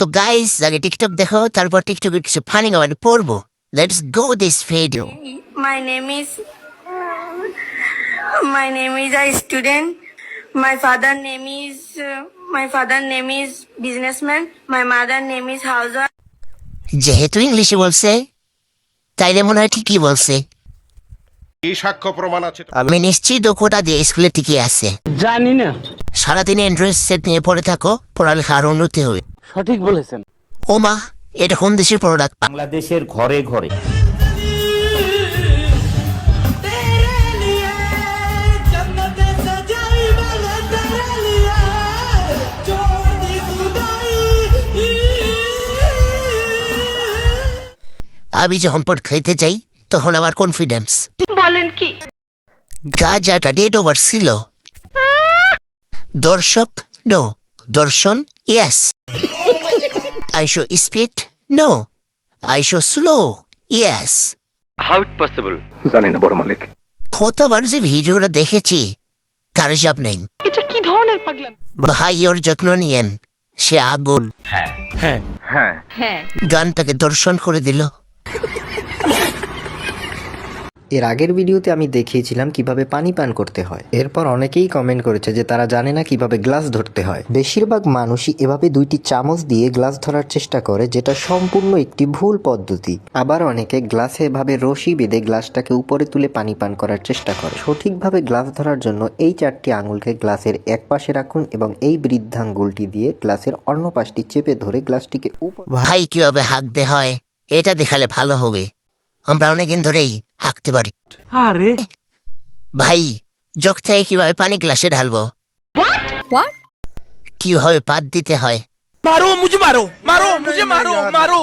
তো গাইস আগে টিকটক দেখো, তারপর টিকটকে কিছু ফানি কমেন্ট পড়বো। Let's go this video. My name is my name is a student. My father name is businessman. My mother name is housewife. যেহেতু ইংলিশে বলছে তাইলে মনে হয় ঠিকই বলছে। এই সাক্ষ্য প্রমাণ আছে। আমি নিশ্চিত কোটা দিয়ে স্কুলে টিকে আছে। জানি না। সারাদিন অ্যান্ড্রয়েড সেট নিয়ে পড়ে থাকো, পড়ালেখা আরো উন্নতি হবে। সঠিক বলেছেন। ও মা, এটা কোন দেশের প্রোডাক্ট? বাংলাদেশের ঘরে ঘরে। আমি যখন পট খাইতে যাই তখন আমার কনফিডেন্স বলেন কি? গাজাটা ডেট ওভার ছিল। দর্শক নো, দর্শন yes. IShowSpeed no, IShow slow yes. How it possible? কতবার যে ভিডিওটা দেখেছি তার হিসাব নেই। এটা কি ধরনের পাগলাম? ভাই ওর যত্ন নিয়েন, সে আগুন। হ্যাঁ। গানটাকে দর্শন করে দিল। এর আগের ভিডিওতে আমি দেখিয়েছিলাম কিভাবে পানি পান করতে হয়। এরপর অনেকেই কমেন্ট করেছে যে তারা জানে না কিভাবে গ্লাস ধরতে হয়। বেশিরভাগ মানুষই এভাবে দুইটি চামচ দিয়ে গ্লাস ধরার চেষ্টা করে, যেটা সম্পূর্ণ একটি ভুল পদ্ধতি। আবার অনেকে গ্লাসে এভাবে রশি বেঁধে গ্লাসটাকে উপরে তুলে পানি পান করার চেষ্টা করে। সঠিকভাবে গ্লাস ধরার জন্য এই 4টি আঙুলকে গ্লাসের এক পাশে রাখুন এবং এই বৃদ্ধাঙ্গুলটি দিয়ে গ্লাসের অন্য পাশটি চেপে ধরে গ্লাসটিকে ভাই কিভাবে হাঁকতে হয় এটা দেখালে ভালো হবে। আমরা অনেকদিন ধরেই হাঁকতে পারি। আরে ভাই জগ থেকে কিভাবে পানি গ্লাসে ঢালবো? কিভাবে পাত দিতে হয়? মারো মুঝে মারো, মারো মুঝে মারো, মারো।